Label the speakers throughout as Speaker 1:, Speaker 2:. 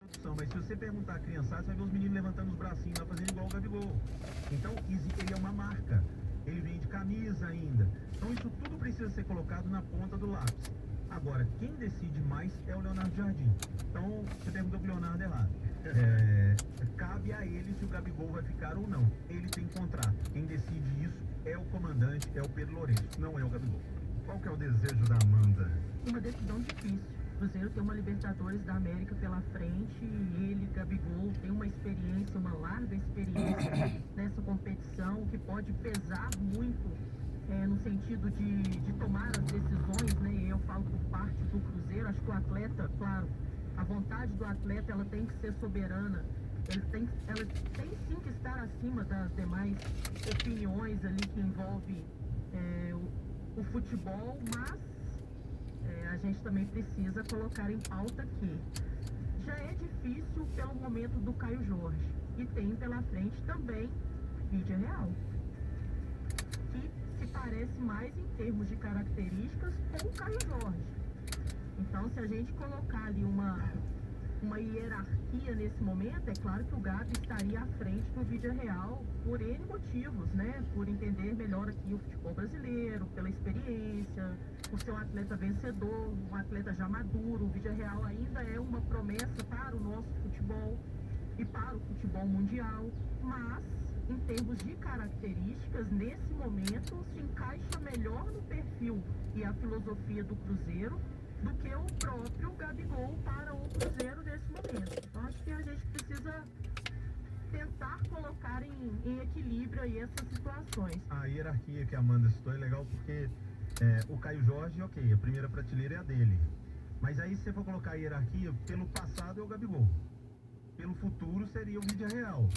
Speaker 1: discussão, mas se você perguntar a criançada, você vai ver os meninos levantando os bracinhos lá, fazendo igual o Gabigol. Então, ele é uma marca. Ele vende camisa ainda. Então, isso tudo precisa ser colocado na ponta do lápis. Agora, quem decide mais é o Leonardo Jardim. Então, você perguntou pro Leonardo errado. Cabe a ele se o Gabigol vai ficar ou não. Ele tem contrato. Quem decide isso é o comandante, é o Pedro Lourenço, não é o Gabigol.
Speaker 2: Qual que é o desejo da Amanda?
Speaker 3: Uma decisão difícil. O Cruzeiro tem uma Libertadores da América pela frente e ele, Gabigol, tem uma experiência, uma larga experiência nessa competição que pode pesar muito no sentido de tomar as decisões, né? E eu falo por parte do Cruzeiro, acho que o atleta, claro, a vontade do atleta, ela tem que ser soberana, ela tem sim que estar acima das demais opiniões ali que envolve o futebol, mas a gente também precisa colocar em pauta que já é difícil pelo momento do Caio Jorge e tem pela frente também Vídea Real, que se parece mais em termos de características com o Caio Jorge. Então, se a gente colocar ali uma hierarquia nesse momento, é claro que o Gabi estaria à frente do Vídea Real por N motivos, né? Por entender melhor aqui o futebol brasileiro, pela experiência, por ser um atleta vencedor, um atleta já maduro. O Vídea Real ainda é uma promessa para o nosso futebol e para o futebol mundial, mas em termos de características, nesse momento se encaixa melhor no perfil e a filosofia do Cruzeiro do que o próprio Gabigol para o Cruzeiro nesse momento. Então acho que a gente precisa tentar colocar em equilíbrio aí essas situações.
Speaker 1: A hierarquia que a Amanda citou é legal porque o Caio Jorge, ok, a primeira prateleira é a dele. Mas aí se você for colocar a hierarquia, pelo passado é o Gabigol. Pelo futuro seria o Vídea Real.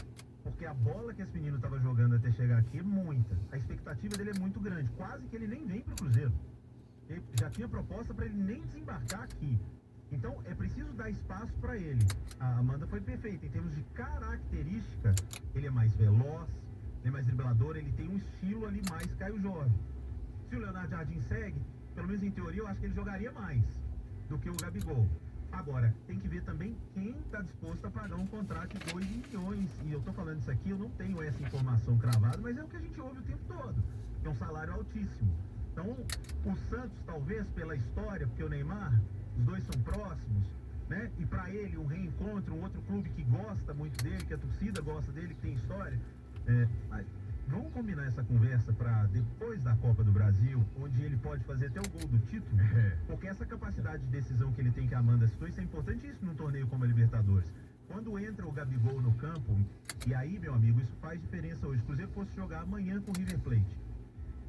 Speaker 1: Porque a bola que esse menino estava jogando até chegar aqui é muita. A expectativa dele é muito grande. Quase que ele nem vem pro Cruzeiro. Ele já tinha proposta para ele nem desembarcar aqui. Então é preciso dar espaço para ele. A Amanda foi perfeita. Em termos de característica, ele é mais veloz, ele é mais driblador, ele tem um estilo ali mais Caio Jorge. Se o Leonardo Jardim segue, pelo menos em teoria, eu acho que ele jogaria mais do que o Gabigol. Agora, tem que ver também quem está disposto a pagar um contrato de 2 milhões. E eu estou falando isso aqui, eu não tenho essa informação cravada, mas é o que a gente ouve o tempo todo. É um salário altíssimo. Então, o Santos, talvez, pela história, porque o Neymar, os dois são próximos, né? E para ele, um reencontro, um outro clube que gosta muito dele, que a torcida gosta dele, que tem história. Mas vamos combinar essa conversa para depois da Copa do Brasil, onde ele pode fazer até o gol do título, porque essa capacidade de decisão que ele tem, que a Amanda citou, isso é importantíssimo num torneio como a Libertadores. Quando entra o Gabigol no campo, e aí, meu amigo, isso faz diferença hoje. Se o Cruzeiro fosse jogar amanhã com o River Plate,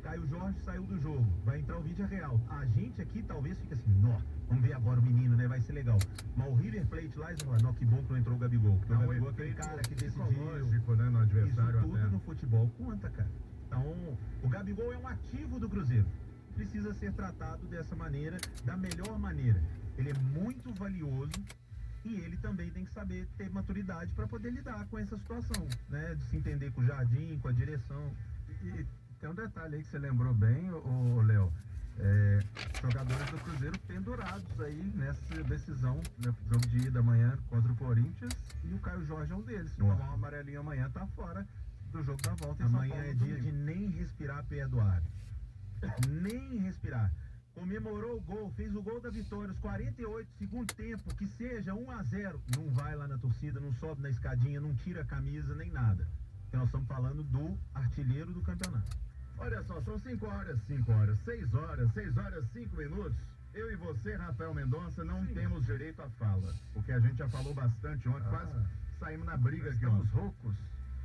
Speaker 1: Caio Jorge saiu do jogo, vai entrar o Vídea Real. A gente aqui talvez fique assim, vamos ver agora o menino, né? Vai ser legal. Mas o River Plate lá, eles vão falar, que bom que não entrou o Gabigol. Porque o Gabigol é aquele cara que decidiu.
Speaker 2: Né, no adversário.
Speaker 1: Isso tudo no futebol conta, cara. Então, o Gabigol é um ativo do Cruzeiro. Precisa ser tratado dessa maneira, da melhor maneira. Ele é muito valioso e ele também tem que saber ter maturidade para poder lidar com essa situação, né? De se entender com o Jardim, com a direção.
Speaker 2: E tem um detalhe aí que você lembrou bem, Léo. Jogadores do Cruzeiro pendurados aí nessa decisão, né? Jogo de ida amanhã contra o Corinthians, e o Caio Jorge é um deles. Se tomar uma amarelinha amanhã, tá fora do jogo da volta em São
Speaker 1: Amanhã
Speaker 2: Paulo,
Speaker 1: é dia de nem respirar pé do ar. Nem respirar. Comemorou o gol, fez o gol da vitória, os 48 segundo tempo, que seja 1-0, não vai lá na torcida, não sobe na escadinha, não tira a camisa, nem nada. Porque nós estamos falando do artilheiro do campeonato.
Speaker 2: Olha só, são 6 horas, 5 minutos. Eu e você, Rafael Mendonça, não temos direito à fala, porque a gente já falou bastante ontem, quase saímos na briga aqui, uns roucos.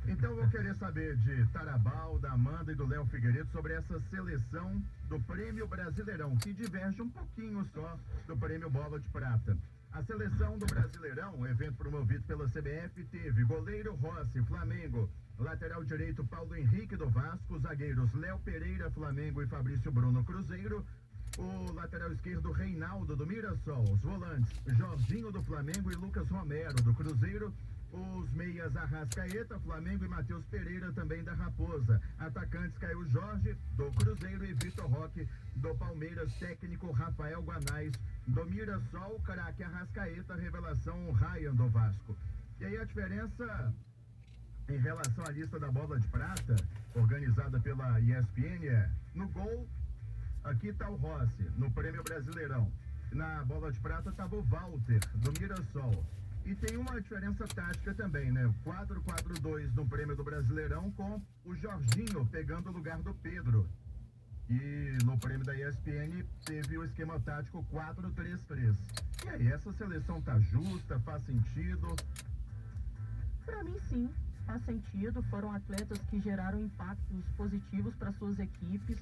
Speaker 2: Então eu vou querer saber de Tarabal, da Amanda e do Léo Figueiredo sobre essa seleção do Prêmio Brasileirão, que diverge um pouquinho só do Prêmio Bola de Prata. A seleção do Brasileirão, evento promovido pela CBF, teve goleiro Rossi, Flamengo, lateral direito Paulo Henrique do Vasco, zagueiros Léo Pereira, Flamengo, e Fabrício Bruno, Cruzeiro, o lateral esquerdo Reinaldo do Mirassol, os volantes Jorginho do Flamengo e Lucas Romero do Cruzeiro, Os meias Arrascaeta, Flamengo e Matheus Pereira também da Raposa. Atacantes Caio Jorge, do Cruzeiro, e Vitor Roque, do Palmeiras. Técnico Rafael Guanais, do Mirassol. Craque Arrascaeta, revelação Ryan, do Vasco. E aí a diferença em relação à lista da Bola de Prata, organizada pela ESPN, é: no gol, aqui tá o Rossi, no Prêmio Brasileirão. Na Bola de Prata estava o Walter, do Mirassol. E tem uma diferença tática também, né? 4-4-2 no Prêmio do Brasileirão, com o Jorginho pegando o lugar do Pedro. E no Prêmio da ESPN teve o esquema tático 4-3-3. E aí, essa seleção tá justa? Faz sentido?
Speaker 3: Para mim, sim, faz sentido. Foram atletas que geraram impactos positivos para suas equipes,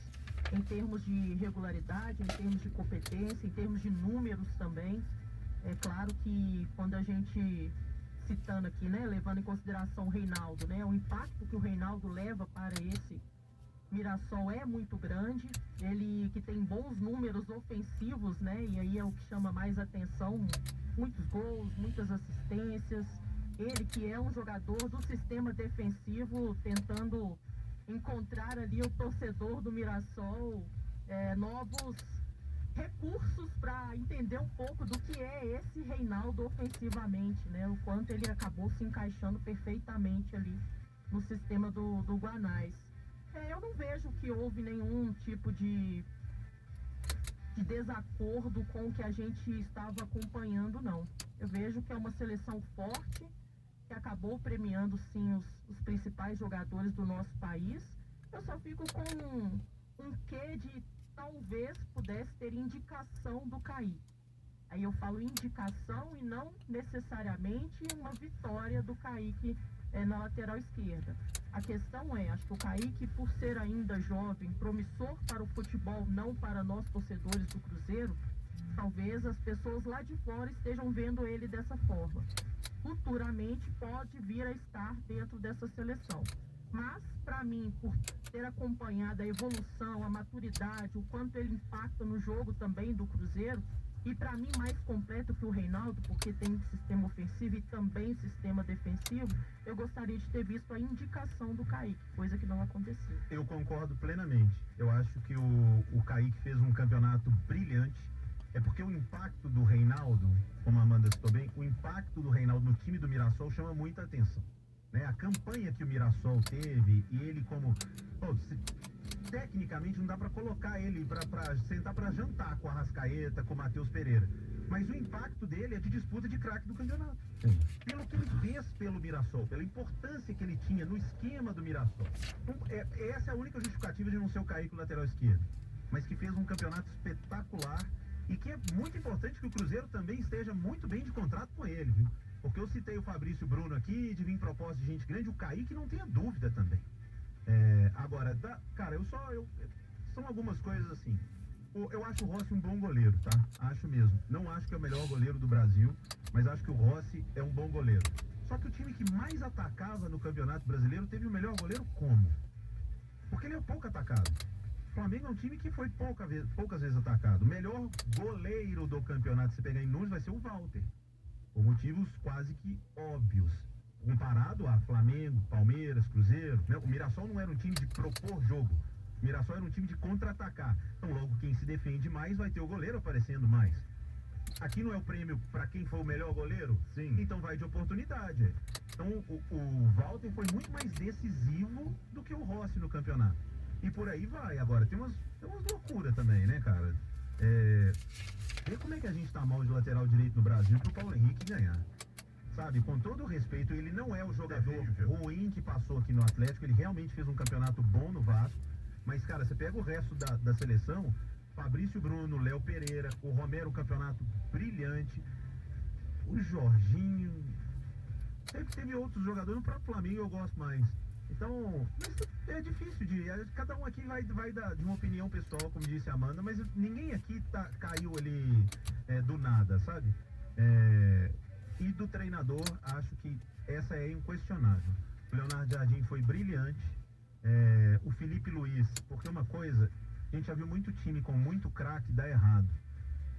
Speaker 3: em termos de regularidade, em termos de competência, em termos de números também. É claro que quando a gente, citando aqui, né, levando em consideração o Reinaldo, né, o impacto que o Reinaldo leva para esse Mirassol é muito grande. Ele que tem bons números ofensivos, né, e aí é o que chama mais atenção, muitos gols, muitas assistências. Ele que é um jogador do sistema defensivo, tentando encontrar ali o torcedor do Mirassol novos recursos para entender um pouco do que é esse Reinaldo ofensivamente, né? O quanto ele acabou se encaixando perfeitamente ali no sistema do Guanais. Eu não vejo que houve nenhum tipo de desacordo com o que a gente estava acompanhando, não. Eu vejo que é uma seleção forte, que acabou premiando sim os principais jogadores do nosso país. Eu só fico com um quê de talvez pudesse ter indicação do Kaique. Aí eu falo indicação e não necessariamente uma vitória do Kaique na lateral esquerda. A questão acho que o Kaique, por ser ainda jovem, promissor para o futebol, não para nós torcedores do Cruzeiro, talvez as pessoas lá de fora estejam vendo ele dessa forma. Futuramente pode vir a estar dentro dessa seleção. Mas, para mim, por ter acompanhado a evolução, a maturidade, o quanto ele impacta no jogo também do Cruzeiro, e para mim mais completo que o Reinaldo, porque tem sistema ofensivo e também sistema defensivo, eu gostaria de ter visto a indicação do Kaique, coisa que não aconteceu.
Speaker 1: Eu concordo plenamente. Eu acho que o Kaique fez um campeonato brilhante. É porque o impacto do Reinaldo, como a Amanda citou bem, o impacto do Reinaldo no time do Mirassol chama muita atenção. Né? A campanha que o Mirassol teve, e ele como... tecnicamente não dá para colocar ele para sentar para jantar com a Arrascaeta, com o Matheus Pereira. Mas o impacto dele é de disputa de craque do campeonato. Sim. Pelo que ele fez pelo Mirassol, pela importância que ele tinha no esquema do Mirassol. Então, essa é a única justificativa de não ser o Kaique lateral esquerdo. Mas que fez um campeonato espetacular. E que é muito importante que o Cruzeiro também esteja muito bem de contrato com ele, viu? Porque eu citei o Fabrício Bruno aqui, de vir em proposta de gente grande, o Kaique não tenha dúvida também. Agora, cara, são algumas coisas assim. Eu acho o Rossi um bom goleiro, tá? Acho mesmo. Não acho que é o melhor goleiro do Brasil, mas acho que o Rossi é um bom goleiro. Só que o time que mais atacava no Campeonato Brasileiro teve o melhor goleiro como? Porque ele é pouco atacado. O Flamengo é um time que foi poucas vezes atacado. O melhor goleiro do campeonato, se pegar em números, vai ser o Walter. Por motivos quase que óbvios. Comparado a Flamengo, Palmeiras, Cruzeiro, né? O Mirassol não era um time de propor jogo. O Mirassol era um time de contra-atacar. Então logo quem se defende mais vai ter o goleiro aparecendo mais. Aqui não é o prêmio para quem foi o melhor goleiro?
Speaker 2: Sim.
Speaker 1: Então vai de oportunidade. Então o Walter foi muito mais decisivo do que o Rossi no campeonato. E por aí vai. Agora, tem umas loucuras também, né, cara? Vê como é que a gente tá mal de lateral direito no Brasil pro Paulo Henrique ganhar. Sabe, com todo o respeito, ele não é o jogador ruim que passou aqui no Atlético. Ele realmente fez um campeonato bom no Vasco. Mas, cara, você pega o resto da seleção, Fabrício Bruno, Léo Pereira, o Romero, um campeonato brilhante. O Jorginho... Sempre teve outros jogadores, no próprio Flamengo eu gosto mais. Então, é difícil cada um aqui vai dar de uma opinião pessoal, como disse a Amanda, mas ninguém aqui caiu ali do nada, sabe? E do treinador, acho que essa é inquestionável. O Leonardo Jardim foi brilhante. O Felipe Luiz, porque uma coisa, a gente já viu muito time com muito craque dar errado.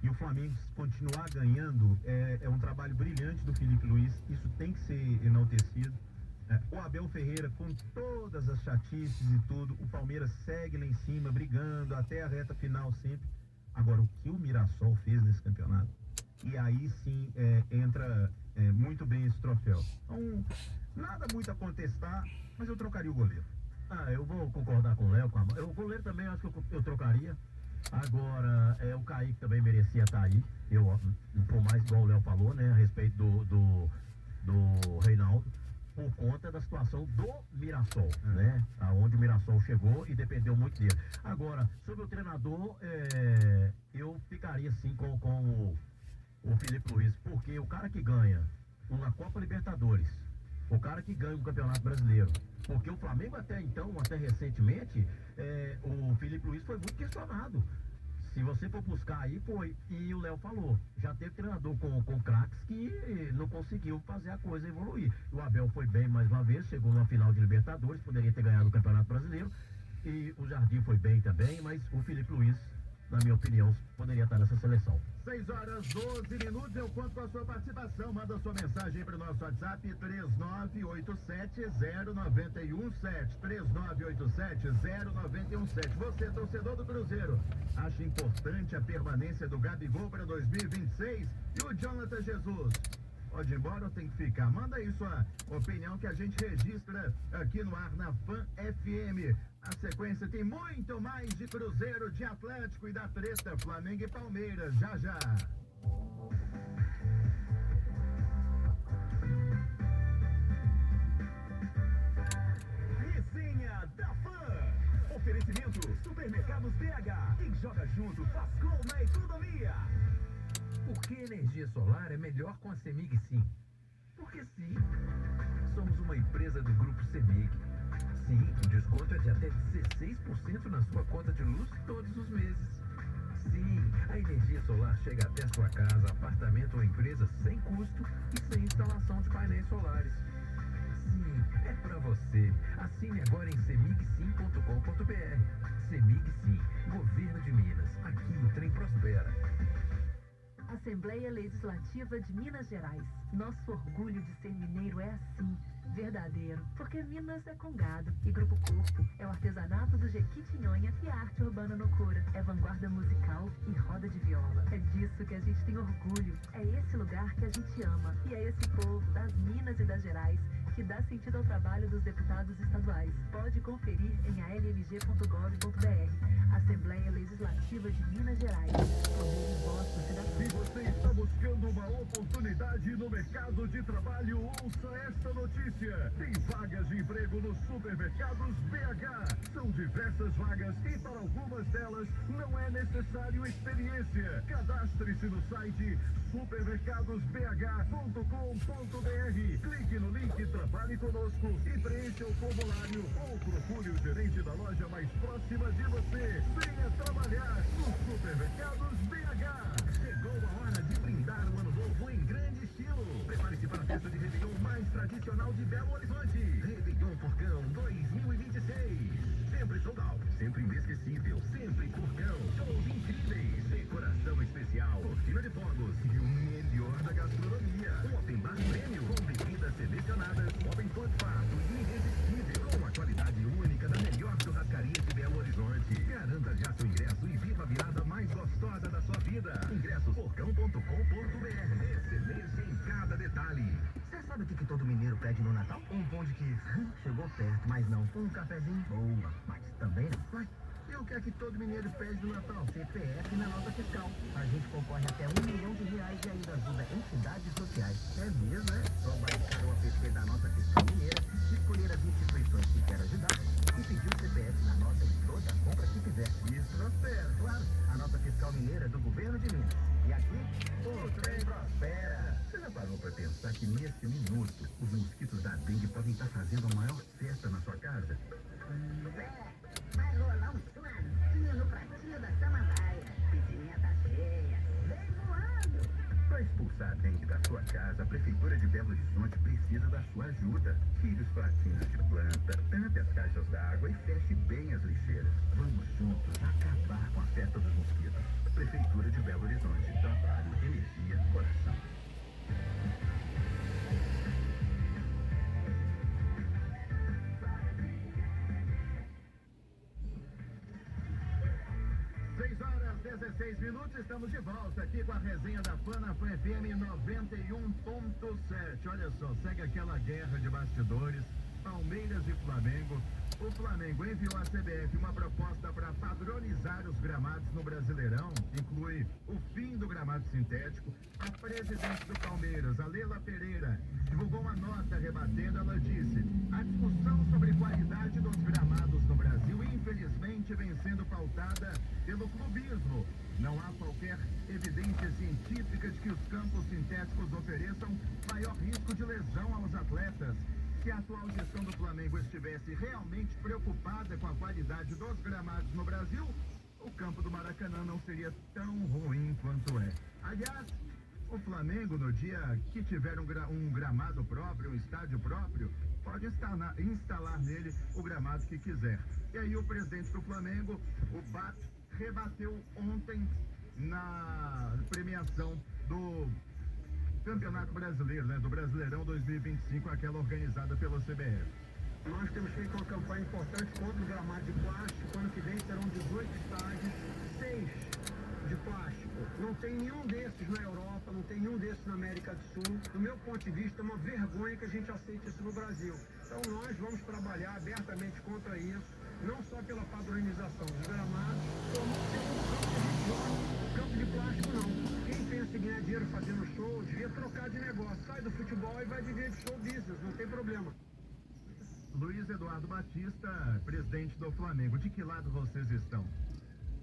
Speaker 1: e o Flamengo continuar ganhando, é um trabalho brilhante do Felipe Luiz, isso tem que ser enaltecido. O Abel Ferreira, com todas as chatices e tudo, o Palmeiras segue lá em cima, brigando até a reta final sempre. Agora, o que o Mirassol fez nesse campeonato, e aí sim entra muito bem esse troféu. Então, nada muito a contestar, mas eu trocaria o goleiro.
Speaker 4: Eu vou concordar com o Léo. O goleiro também acho que eu trocaria. Agora, o Kaique também merecia estar aí. Por mais igual o Léo falou, né, a respeito do Reinaldo, por conta da situação do Mirassol, né? Aonde o Mirassol chegou e dependeu muito dele. Agora, sobre o treinador, eu ficaria sim com o Felipe Luiz, porque o cara que ganha uma Copa Libertadores, o cara que ganha um Campeonato Brasileiro, porque o Flamengo até então, até recentemente, o Felipe Luiz foi muito questionado. Se você for buscar aí, foi. E o Léo falou, já teve treinador com craques que não conseguiu fazer a coisa evoluir. O Abel foi bem mais uma vez, chegou numa final de Libertadores, poderia ter ganhado o Campeonato Brasileiro. E o Jardim foi bem também, mas o Felipe Luiz, na minha opinião, poderia estar nessa seleção.
Speaker 2: 6 horas 12 minutos, eu conto com a sua participação. Manda sua mensagem para o nosso WhatsApp 3987-0917. 3987-0917. Você, torcedor do Cruzeiro, acha importante a permanência do Gabigol para 2026? E o Jonathan Jesus? Pode ir embora ou tem que ficar? Manda aí sua opinião que a gente registra aqui no ar na Fan FM. Na sequência tem muito mais de Cruzeiro, de Atlético e da treta Flamengo e Palmeiras. Já, já.
Speaker 5: Resenha da Fan. Oferecimento Supermercados BH. Quem joga junto faz gol na economia.
Speaker 6: Por que energia solar é melhor com a CEMIG Sim? Porque sim, somos uma empresa do grupo CEMIG. Sim, o desconto é de até 16% na sua conta de luz todos os meses. Sim, a energia solar chega até a sua casa, apartamento ou empresa sem custo e sem instalação de painéis solares. Sim, é pra você. Assine agora em semigsim.com.br. CEMIG Sim, Governo de Minas. Aqui o trem prospera.
Speaker 7: Assembleia Legislativa de Minas Gerais. Nosso orgulho de ser mineiro é assim, verdadeiro, porque Minas é com gado e Grupo Corpo é o artesanato do Jequitinhonha e a arte urbana no Cura. É vanguarda musical e roda de viola. É disso que a gente tem orgulho. É esse lugar que a gente ama. E é esse povo das Minas e das Gerais que dá sentido ao trabalho dos deputados estaduais. Pode conferir em almg.gov.br. Assembleia Legislativa de Minas Gerais. Poder e voz do cidadão.
Speaker 5: Se você está buscando uma oportunidade no mercado de trabalho, ouça esta notícia. Tem vagas de emprego nos supermercados BH. São diversas vagas e para algumas delas não é necessário experiência. Cadastre-se no site supermercadosbh.com.br. Clique no link Trabalhe Conosco e preencha o formulário ou procure o gerente da loja mais próxima de você. Venha trabalhar nos Supermercados BH. Chegou a hora de brindar o ano novo em grande estilo. Prepare-se para a festa de Réveillon mais tradicional de Belo Horizonte. Réveillon Porcão 2026. Sempre sold out, sempre inesquecível, sempre Porcão. Shows incríveis, decoração especial, cortina de fogos e o melhor da gastronomia. Um open bar prêmio com bebidas selecionadas, open food fácil e irresistível, com a qualidade única da melhor churrascaria de Belo Horizonte. Garanta já seu ingresso e viva a virada mais gostosa da sua vida. Ingressos porcão.com.br. Excelência em cada detalhe.
Speaker 8: Você sabe o que todo mineiro pede no Natal? Um pão de queijo. Chegou perto, mas não. Um cafezinho. Boa, mas também não. Mas e o que é que todo mineiro pede no Natal? CPF na nota fiscal. A gente concorre até R$1 milhão e ainda ajuda entidades sociais. É mesmo, é? Só baixar o app da nota fiscal mineira, escolher as instituições que quer ajudar e pedir o CPF na nota de toda a compra que fizer. Isso prospera, claro. A nota fiscal mineira é do governo de Minas. E aqui, o trem prospera. Você já parou para pensar que nesse minuto os mosquitos da dengue podem estar fazendo a maior festa na sua casa?
Speaker 9: Vai rolar um churrasquinho no pratinho da samambaia. Piscininha tá cheia. Vem voando.
Speaker 8: Para expulsar a dengue da sua casa, a Prefeitura de Belo Horizonte precisa da sua ajuda. Tire os pratinhos de planta, tampe as caixas d'água e feche bem as lixeiras. Vamos juntos acabar com a festa dos mosquitos.
Speaker 5: Prefeitura de Belo Horizonte. Trabalho, energia, coração.
Speaker 2: Horas 16 minutos, estamos de volta aqui com a resenha da PAN na PAN FM 91.7. Olha só, segue aquela guerra de bastidores, Palmeiras e Flamengo. O Flamengo enviou à CBF uma proposta para padronizar os gramados no Brasileirão, inclui o fim do gramado sintético. A presidente do Palmeiras, a Leila Pereira, divulgou uma nota rebatendo. Ela disse: a discussão sobre qualidade dos gramados no Brasil, infelizmente, vem sendo pautada pelo clubismo. Não há qualquer evidência científica de que os campos sintéticos ofereçam maior risco de lesão aos atletas. Se a atual gestão do Flamengo estivesse realmente preocupada com a qualidade dos gramados no Brasil, o campo do Maracanã não seria tão ruim quanto é. Aliás, o Flamengo, no dia que tiver um gramado próprio, um estádio próprio, pode instalar nele o gramado que quiser. E aí o presidente do Flamengo, o BAT, rebateu ontem na premiação do Campeonato Brasileiro, né, do Brasileirão 2025, aquela organizada pela CBF.
Speaker 10: Nós temos feito uma campanha importante contra o gramado de plástico. Ano que vem serão 18 estádios, 6 de plástico. Não tem nenhum desses na Europa, não tem nenhum desses na América do Sul. Do meu ponto de vista, é uma vergonha que a gente aceite isso no Brasil. Então nós vamos trabalhar abertamente contra isso, não só pela padronização dos gramados, como pelo campo de plástico não. Quem pensa em ganhar dinheiro fazendo show, devia trocar de negócio. Sai do futebol e vai viver de show business, não tem problema.
Speaker 2: Luiz Eduardo Batista, presidente do Flamengo, de que lado vocês estão?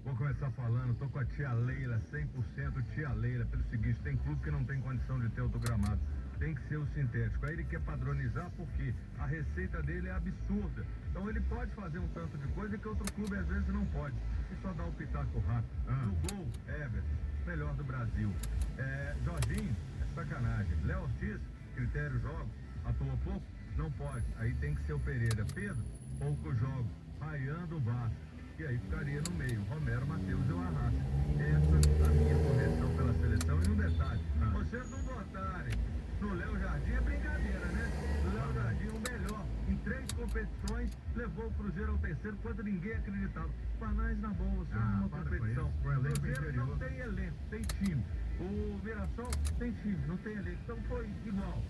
Speaker 11: Vou começar falando, tô com a tia Leila, 100% tia Leila, pelo seguinte: tem clube que não tem condição de ter outro gramado, tem que ser o sintético. Aí ele quer padronizar porque a receita dele é absurda. Então ele pode fazer um tanto de coisa que outro clube às vezes não pode. E só dá um pitaco rápido. No gol, Everton, melhor do Brasil. Jorginho, é sacanagem. Léo Ortiz, critério jogo, atuou pouco, não pode. Aí tem que ser o Pereira. Pedro, pouco jogo. Raiando o Vasco. E aí ficaria no meio Romero, Matheus e o Arrasca. Essa a minha correção pela seleção. E um detalhe, vocês não votarem no Léo Jardim é brincadeira, né? O Léo Jardim, o melhor em 3 competições, levou o Cruzeiro ao terceiro quando ninguém acreditava. Panães na boa, só numa competição. O Cruzeiro não tem elenco, tem time. O Mirassol tem time, não tem elenco. Então foi igual.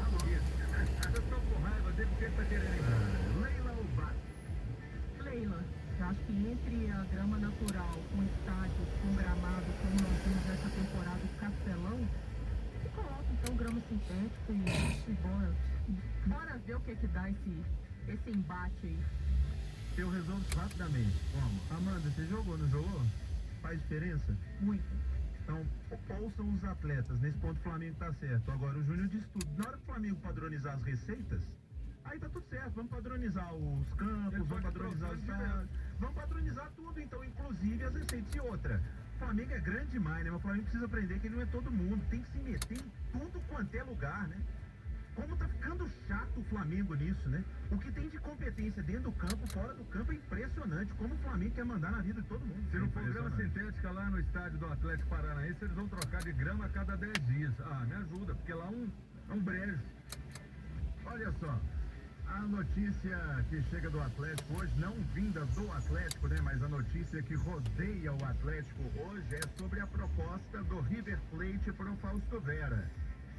Speaker 11: Vocês estão com raiva dele porque ele está querendo ir. Leila ou Bate?
Speaker 3: Leila, eu acho que entre a grama natural, com estádios, com gramado, como nós vimos essa temporada, o Castelão, se coloca então grama sintética e bora ver o que dá esse embate aí.
Speaker 1: Eu resolvo rapidamente. Como? Amanda, você jogou, não jogou? Faz diferença?
Speaker 3: Muito.
Speaker 1: Então, ouçam os atletas. Nesse ponto o Flamengo tá certo. Agora o Júnior diz tudo. Na hora que o Flamengo padronizar as receitas, aí tá tudo certo. Vamos padronizar os campos, vamos padronizar os estádios, vamos padronizar tudo, então, inclusive as receitas. E outra, o Flamengo é grande demais, né? Mas o Flamengo precisa aprender que ele não é todo mundo. Tem que se meter em tudo quanto é lugar, né? Como tá ficando chato o Flamengo nisso, né? O que tem de competência dentro do campo, fora do campo, é impressionante. Como o Flamengo quer mandar na vida de todo mundo.
Speaker 11: Se não for grama sintética lá no estádio do Atlético Paranaense, eles vão trocar de grama a cada 10 dias. Ah, me ajuda, porque lá é um brejo.
Speaker 2: Olha só, a notícia que chega do Atlético hoje, não vinda do Atlético, né? Mas a notícia que rodeia o Atlético hoje é sobre a proposta do River Plate para o Fausto Vera.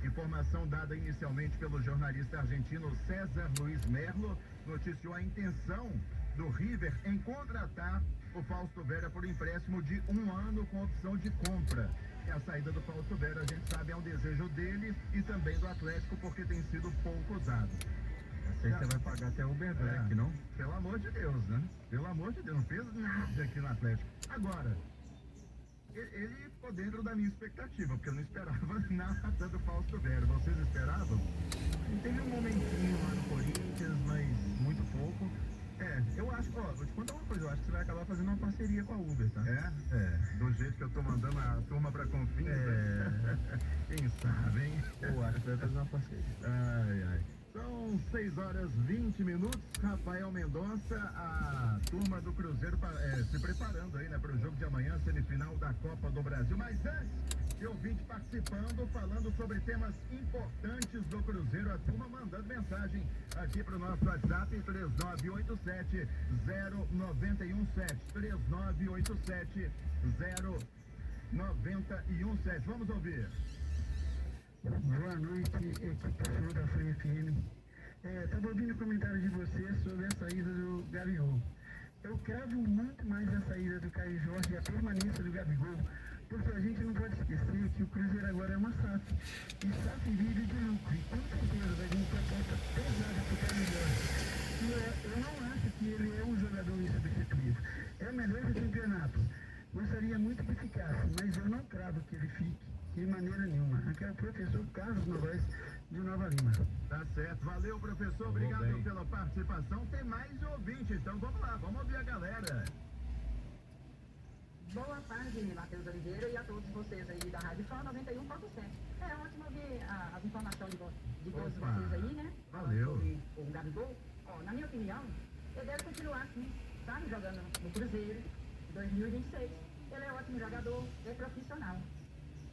Speaker 2: Informação dada inicialmente pelo jornalista argentino César Luiz Merlo, noticiou a intenção do River em contratar o Fausto Vera por empréstimo de 1 ano com opção de compra. E a saída do Fausto Vera, a gente sabe, é um desejo dele e também do Atlético, porque tem sido pouco usado.
Speaker 1: Essa aí você vai pagar até Uber Black, não?
Speaker 2: Pelo amor de Deus, né? Pelo amor de Deus, não fez nada aqui no Atlético. Agora, ele ficou dentro da minha expectativa, porque eu não esperava nada do Fausto Vera. Vocês esperavam?
Speaker 1: Teve um momentinho lá no Corinthians, mas muito pouco. Eu acho, vou te contar uma coisa, eu acho que você vai acabar fazendo uma parceria com a Uber, tá?
Speaker 2: Do jeito que eu tô mandando a turma pra Confins. Quem sabe, hein?
Speaker 1: Eu acho que vai fazer uma parceria.
Speaker 2: Ai. São 6h20. Rafael Mendonça, a turma do Cruzeiro se preparando aí, né, para o jogo de amanhã, semifinal da Copa do Brasil. Mas antes, eu vim participando, falando sobre temas importantes do Cruzeiro. A turma mandando mensagem aqui para o nosso WhatsApp, 3987-0917. 3987-0917. Vamos ouvir.
Speaker 10: Boa noite, equipe da Folha FM. Estava ouvindo o comentário de vocês sobre a saída do Gabigol. Eu cravo muito mais a saída do Caio Jorge e a permanência do Gabigol, porque a gente não pode esquecer que o Cruzeiro agora é uma SAF. E SAF vive de lucro. E com certeza vai vir uma proposta pesada para o Caio Jorge. E eu não acho que ele é um jogador insubstituível. É o melhor do campeonato. Gostaria muito que ficasse, mas eu não cravo que ele fique. De maneira nenhuma. Aqui é o professor Carlos Novaes, de Nova Lima.
Speaker 2: Tá certo. Valeu, professor. Obrigado pela participação. Tem mais ouvinte, então vamos lá. Vamos ouvir a galera.
Speaker 12: Boa tarde, Matheus Oliveira, e a todos vocês aí da Rádio Sol 91.7. É ótimo ouvir as informações de todos vocês aí, né?
Speaker 2: Valeu.
Speaker 12: Sobre o Gabigol. Ó, na minha opinião, ele deve continuar assim, sabe? Jogando no Cruzeiro, 2026. Ele é ótimo jogador, é profissional.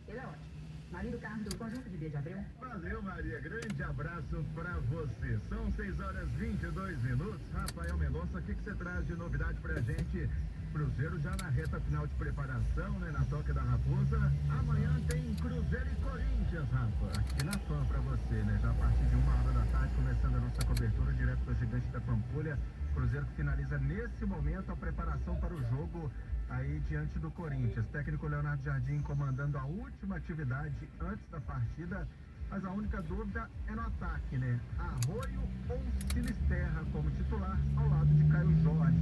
Speaker 12: Ele é ótimo. Maria do Carmo, do Conjunto de Verde Abreu.
Speaker 2: Valeu, Maria. Grande abraço pra você. São 6h22. Rafael Mendonça, o que você traz de novidade pra gente? Cruzeiro já na reta final de preparação, né? Na Toca da Raposa. Amanhã tem Cruzeiro e Corinthians, Rafa. Aqui na Fã pra você, né? Já a partir de 1h da tarde, começando a nossa cobertura direto do Gigante da Pampulha. Cruzeiro que finaliza nesse momento a preparação para o jogo aí diante do Corinthians. Técnico Leonardo Jardim comandando a última atividade antes da partida, mas a única dúvida é no ataque, né? Arroio ou Sinisterra como titular ao lado de Caio Jorge.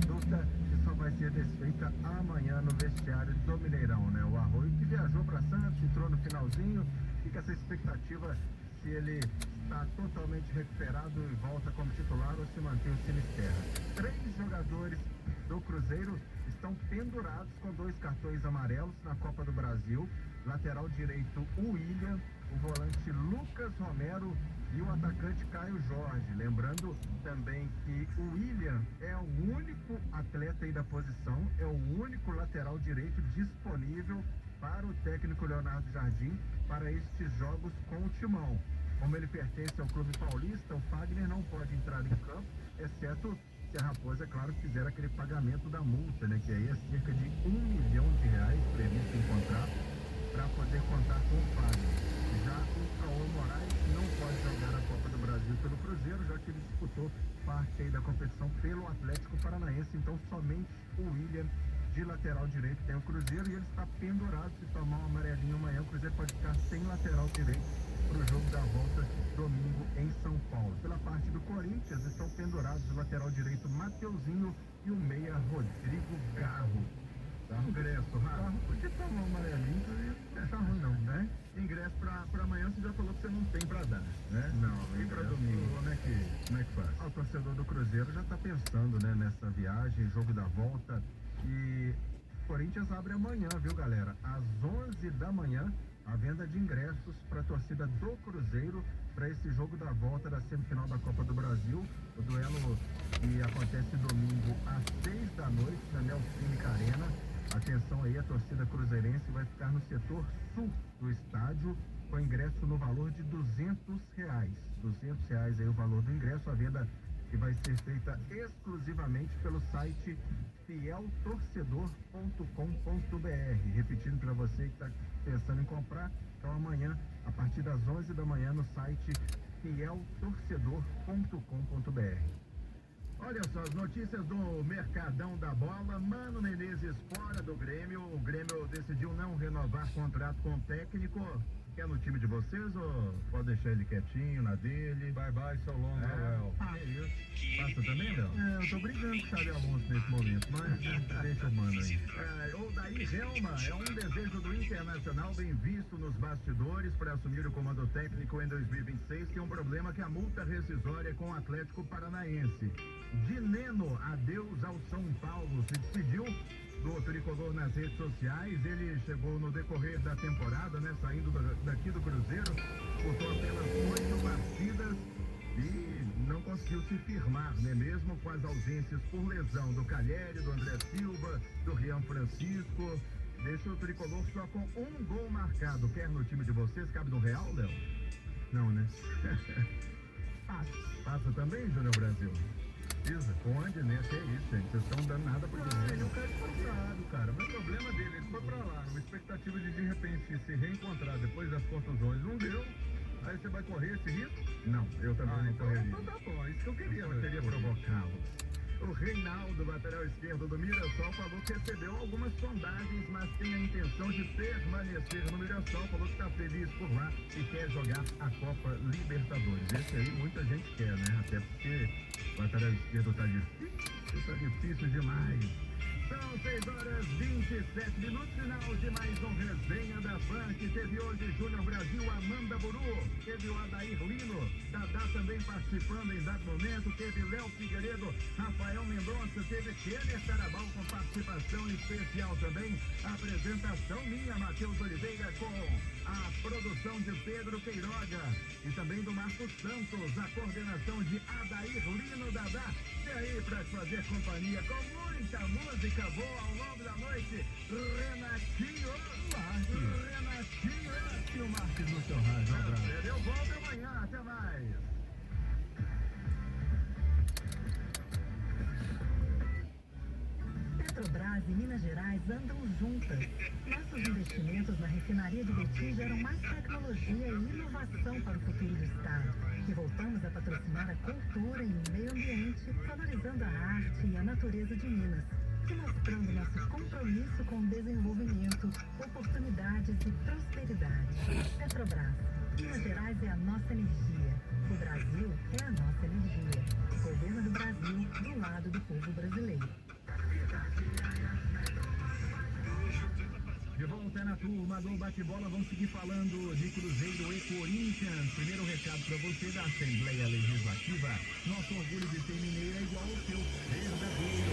Speaker 2: Dúvida que só vai ser desfeita amanhã no vestiário do Mineirão, né? O Arroio que viajou para Santos, entrou no finalzinho, fica essa expectativa se ele está totalmente recuperado e volta como titular ou se mantém o Sinisterra. 3 jogadores do Cruzeiro estão pendurados com 2 cartões amarelos na Copa do Brasil. Lateral direito, o William, o volante Lucas Romero e o atacante Caio Jorge. Lembrando também que o William é o único atleta aí da posição, é o único lateral direito disponível para o técnico Leonardo Jardim para estes jogos com o Timão. Como ele pertence ao clube paulista, o Fagner não pode entrar em campo, exceto se a Raposa, é claro, fizer aquele pagamento da multa, né? Que aí é cerca de R$1 milhão previsto em contrato para poder contar com o Fagner. Já o Cauã Moraes não pode jogar a Copa do Brasil pelo Cruzeiro, já que ele disputou parte aí da competição pelo Atlético Paranaense, então somente o William de lateral direito tem o Cruzeiro e ele está pendurado. Se tomar um amarelinho amanhã, o Cruzeiro pode ficar sem lateral direito para o jogo da volta domingo em São Paulo. Pela parte do Corinthians, estão pendurados o lateral direito Mateuzinho e o meia Rodrigo Garro. Tá? Ingresso, Rafa. Porque tomar um amarelinho não tá ruim não, né? Ingresso para amanhã você já falou que você não tem para dar, né? Não, e para domingo, como é que faz? O torcedor do Cruzeiro já está pensando, né, nessa viagem, jogo da volta. E o Corinthians abre amanhã, viu, galera? Às 11 da manhã, a venda de ingressos para a torcida do Cruzeiro para esse jogo da volta da semifinal da Copa do Brasil. O duelo que acontece domingo às 6 da noite na Neoquímica Arena. Atenção aí, a torcida cruzeirense vai ficar no setor sul do estádio com ingresso no valor de R$200. R$200 aí o valor do ingresso, a venda que vai ser feita exclusivamente pelo site fieltorcedor.com.br. Repetindo para você que está pensando em comprar, então amanhã, a partir das 11 da manhã, no site fieltorcedor.com.br. Olha só, as notícias do Mercadão da Bola. Mano Menezes fora do Grêmio. O Grêmio decidiu não renovar contrato com o técnico. Quer no time de vocês ou pode deixar ele quietinho na dele?
Speaker 11: Bye, seu longo, Léo.
Speaker 2: É isso. Passa também, Léo? Eu tô brigando com o Xabi Alonso nesse momento, mas deixa o mano aí. O Daí Helma é um desejo do Internacional bem visto nos bastidores para assumir o comando técnico em 2026, que é um problema que a multa rescisória com o Atlético Paranaense. Dineno, adeus ao São Paulo, se despediu do tricolor nas redes sociais. Ele chegou no decorrer da temporada, né, saindo daqui do Cruzeiro, disputou apenas 8 partidas se firmar, né? Mesmo com as ausências por lesão do Calhério, do André Silva, do Rian Francisco. Deixa o tricolor só com um gol marcado. Quer no time de vocês? Cabe no Real, Léo? Não, né? Passa também, Júnior Brasil? Pisa, onde, né? Que é isso, gente? Vocês estão dando nada pro dinheiro.
Speaker 11: Ele é um cara esforçado, cara. Mas o problema dele, ele foi pra lá, numa expectativa de repente se reencontrar depois das contusões. Não deu. Aí você vai correr esse risco?
Speaker 2: Não, eu também não correria.
Speaker 11: Então tá bom, isso que eu queria.
Speaker 2: Eu queria provocá-los. O Reinaldo, lateral esquerdo do Mirassol, falou que recebeu algumas sondagens, mas tem a intenção de permanecer no Mirassol. Falou que está feliz por lá e quer jogar a Copa Libertadores. Esse aí muita gente quer, né? Até porque o lateral esquerdo tá difícil demais. São 6h27, final de mais um Resenha da Pan, que teve hoje Júnior Brasil, Amanda Buru, teve o Adair Lino, Dadá também participando em dado momento, teve Léo Figueiredo, Rafael Mendonça, teve Kenner Tarabal com participação especial também, a apresentação minha, Matheus Oliveira, com a produção de Pedro Queiroga e também do Marcos Santos, a coordenação de Adair Lino, Dadá, e aí para fazer companhia com muita música boa ao longo da noite, Renatinho Marques. E o Marques no seu rádio. Um abraço. Eu volto amanhã. Até mais.
Speaker 7: Petrobras e Minas Gerais andam juntas. Nossos investimentos na refinaria de Betim geram mais tecnologia e inovação para o futuro do Estado. E voltamos a patrocinar a cultura e o meio ambiente, valorizando a arte e a natureza de Minas. E mostrando nosso compromisso com o desenvolvimento, oportunidades e prosperidade. Petrobras. Minas Gerais é a nossa energia. O Brasil é a nossa energia. Governo do Brasil, do lado do povo brasileiro.
Speaker 13: De volta na turma do bate-bola, vamos seguir falando de Cruzeiro e Corinthians. Primeiro recado para você da Assembleia Legislativa. Nosso orgulho de ser mineiro é igual ao seu verdadeiro.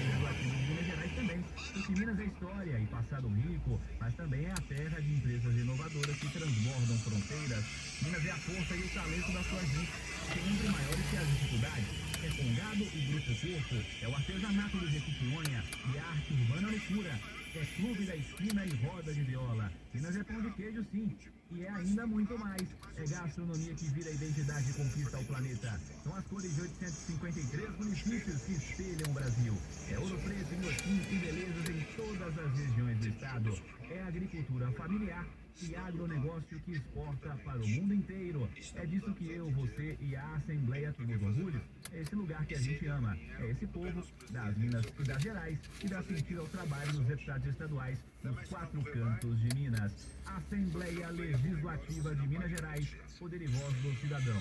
Speaker 13: Legislativo de Minas Gerais também. Porque Minas é história e passado rico, mas também é a terra de empresas inovadoras que transbordam fronteiras. Minas é a força e o talento da sua gente, sempre maiores que as dificuldades. É Congado e Grupo Corpo, é o artesanato do Jequitinhonha e a arte urbana loucura. É Clube da Esquina e Roda de Viola. Minas é pão de queijo, sim. E é ainda muito mais. É gastronomia que vira identidade e conquista o planeta. São as cores de 853 municípios que espelham o Brasil. É Ouro Preto, Inhotim e belezas em todas as regiões do estado. É agricultura familiar e agronegócio que exporta para o mundo inteiro. É disso que eu, você e a Assembleia temos orgulho. É esse lugar que a gente ama. É esse povo das Minas e das Gerais que dá sentido ao trabalho dos deputados estaduais nos 4 cantos de Minas. Assembleia Legislativa de Minas Gerais, poder e voz do cidadão.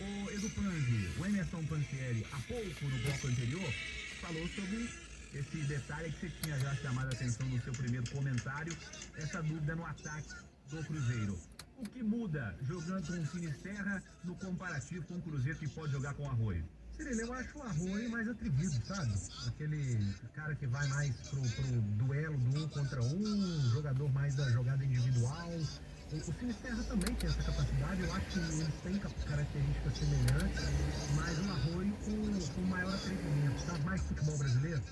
Speaker 13: O Edu Panzi, o Emerson Pansieri, há pouco no bloco anterior, falou sobre esse detalhe que você tinha já chamado a atenção no seu primeiro comentário, essa dúvida no ataque do Cruzeiro. O que muda jogando com o Sinisterra no comparativo com o Cruzeiro que pode jogar com o Arroio?
Speaker 14: Cirilo, eu acho o Arroio mais atrevido, sabe? Aquele cara que vai mais pro duelo do 1 contra 1, jogador mais da jogada individual. O Sinisterra também tem essa capacidade, eu acho que eles têm características semelhantes, mas o Arroio com maior atrevimento, sabe? Mais futebol brasileiro,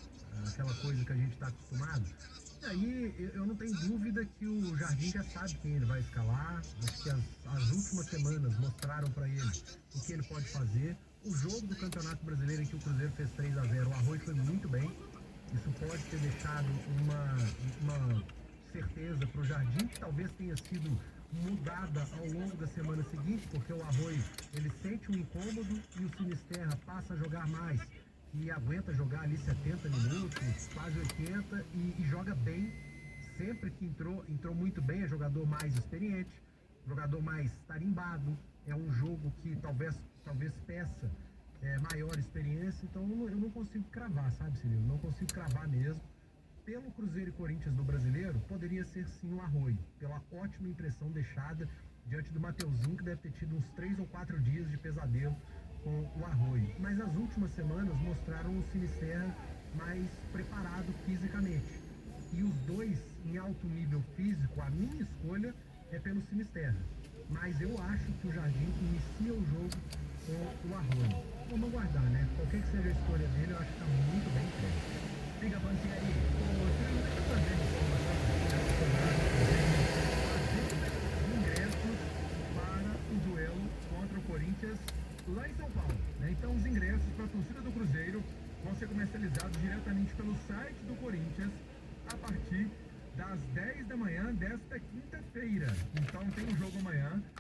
Speaker 14: aquela coisa que a gente está acostumado. E aí eu não tenho dúvida que o Jardim já sabe quem ele vai escalar, acho que as últimas semanas mostraram para ele o que ele pode fazer. O jogo do Campeonato Brasileiro em que o Cruzeiro fez 3-0, o Arroio foi muito bem, isso pode ter deixado uma certeza para o Jardim, que talvez tenha sido mudada ao longo da semana seguinte, porque o Arroio ele sente um incômodo e o Sinisterra passa a jogar mais e aguenta jogar ali 70 minutos, quase 80 e joga bem. Sempre que entrou muito bem, é jogador mais experiente, jogador mais tarimbado, é um jogo que talvez peça maior experiência, então eu não consigo cravar, sabe, Cirilo? Não consigo cravar mesmo. Pelo Cruzeiro e Corinthians do Brasileiro, poderia ser sim o Arroio, pela ótima impressão deixada diante do Mateuzinho, que deve ter tido uns 3 ou 4 dias de pesadelo com o Arroio. Mas as últimas semanas mostraram o Sinisterra mais preparado fisicamente. E os dois em alto nível físico, a minha escolha é pelo Sinisterra. Mas eu acho que o Jardim inicia o jogo com o Arroio. Vamos aguardar, né? Qualquer que seja a escolha dele, eu acho que tá muito bem feito.
Speaker 13: Siga Pantieri. O time está fazendo informação ingressos para o duelo contra o Corinthians lá em São Paulo, né? Então os ingressos para a torcida do Cruzeiro vão ser comercializados diretamente pelo site do Corinthians a partir das 10 da manhã desta quinta-feira. Então tem um jogo amanhã